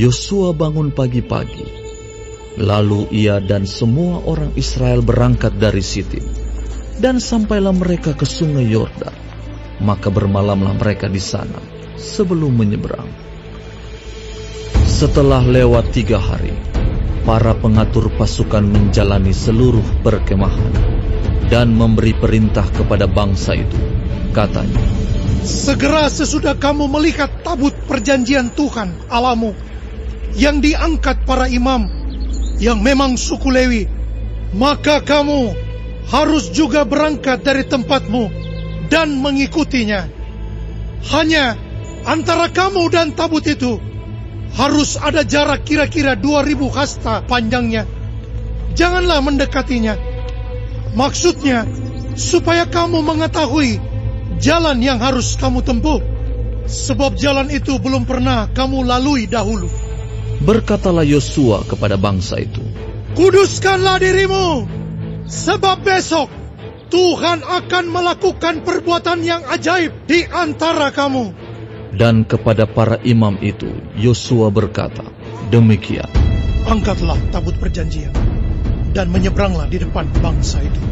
Yosua bangun pagi-pagi, lalu ia dan semua orang Israel berangkat dari Sitim, dan sampailah mereka ke sungai Yordan. Maka bermalamlah mereka di sana sebelum menyeberang. Setelah lewat 3 hari, para pengatur pasukan menjalani seluruh perkemahan dan memberi perintah kepada bangsa itu. Katanya, segera sesudah kamu melihat tabut perjanjian Tuhan Allahmu yang diangkat para imam yang memang suku Lewi, maka kamu harus juga berangkat dari tempatmu dan mengikutinya. Hanya antara kamu dan tabut itu harus ada jarak kira-kira 2000 hasta panjangnya. Janganlah mendekatinya. Maksudnya, supaya kamu mengetahui jalan yang harus kamu tempuh, sebab jalan itu belum pernah kamu lalui dahulu. berkatalah Yosua kepada bangsa itu, kuduskanlah dirimu, sebab besok Tuhan akan melakukan perbuatan yang ajaib di antara kamu. Dan kepada para imam itu Yosua berkata, demikian. Angkatlah tabut perjanjian dan menyeberanglah di depan bangsa itu.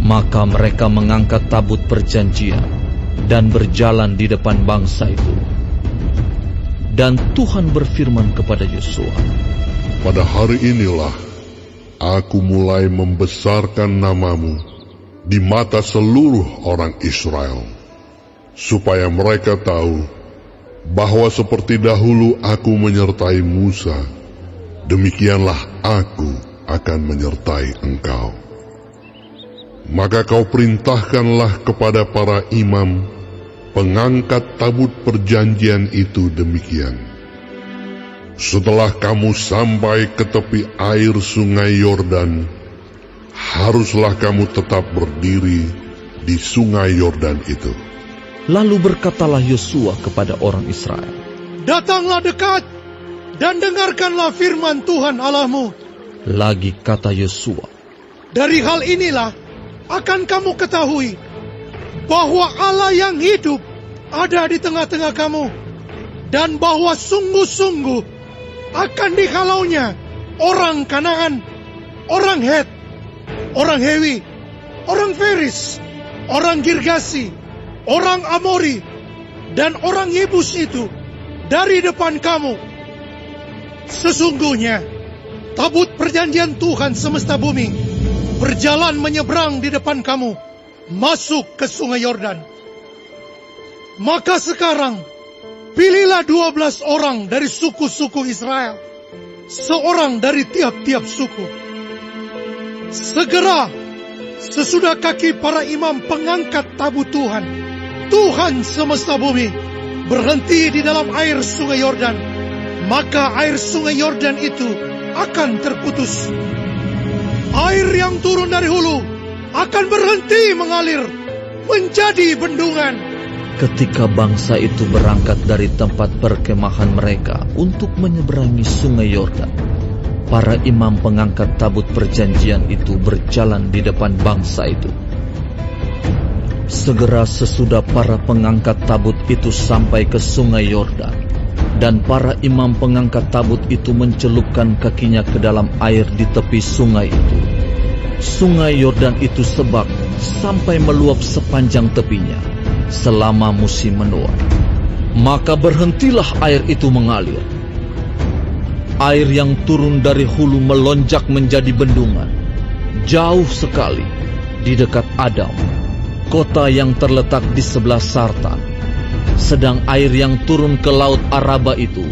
Maka mereka mengangkat tabut perjanjian dan berjalan di depan bangsa itu. Dan Tuhan berfirman kepada Yosua, pada hari inilah aku mulai membesarkan namamu di mata seluruh orang Israel, supaya mereka tahu bahwa seperti dahulu aku menyertai Musa, demikianlah aku akan menyertai engkau. Maka kau perintahkanlah kepada para imam pengangkat tabut perjanjian itu demikian. Setelah kamu sampai ke tepi air sungai Yordan, haruslah kamu tetap berdiri di sungai Yordan itu. Lalu berkatalah Yosua kepada orang Israel, datanglah dekat dan dengarkanlah firman Tuhan Allahmu. Lagi kata Yosua, dari hal inilah akan kamu ketahui bahwa Allah yang hidup ada di tengah-tengah kamu, dan bahwa sungguh-sungguh akan dihalaunya orang Kanaan, orang Het, orang Hewi, orang Feris, orang Girgasi, orang Amori, dan orang Yebus itu dari depan kamu. Sesungguhnya tabut perjanjian Tuhan semesta bumi berjalan menyeberang di depan kamu, masuk ke sungai Yordan. Maka sekarang pilihlah 12 orang dari suku-suku Israel, seorang dari tiap-tiap suku. Segera sesudah kaki para imam pengangkat tabut Tuhan, Tuhan semesta bumi, berhenti di dalam air sungai Yordan, maka air sungai Yordan itu akan terputus. Air yang turun dari hulu akan berhenti mengalir menjadi bendungan. Ketika bangsa itu berangkat dari tempat perkemahan mereka untuk menyeberangi sungai Yordan, para imam pengangkat tabut perjanjian itu berjalan di depan bangsa itu. Segera sesudah para pengangkat tabut itu sampai ke sungai Yordan, dan para imam pengangkat tabut itu mencelupkan kakinya ke dalam air di tepi sungai itu, sungai Yordan itu sebab sampai meluap sepanjang tepinya selama musim menuai. Maka berhentilah air itu mengalir. Air yang turun dari hulu melonjak menjadi bendungan, jauh sekali di dekat Adam, kota yang terletak di sebelah Sartan. Sedang air yang turun ke laut Araba itu,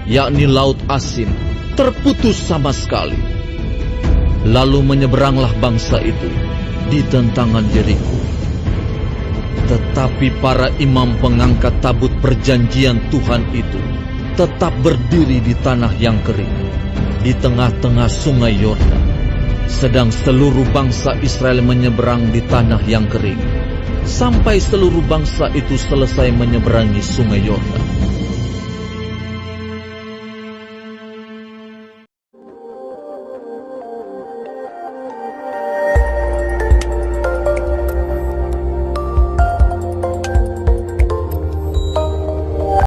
yakni laut Asin, terputus sama sekali. Lalu menyeberanglah bangsa itu di tentangan Yeriko. Tetapi para imam pengangkat tabut perjanjian Tuhan itu tetap berdiri di tanah yang kering, di tengah-tengah sungai Yordan, sedang seluruh bangsa Israel menyeberang di tanah yang kering, sampai seluruh bangsa itu selesai menyeberangi sungai Yordan.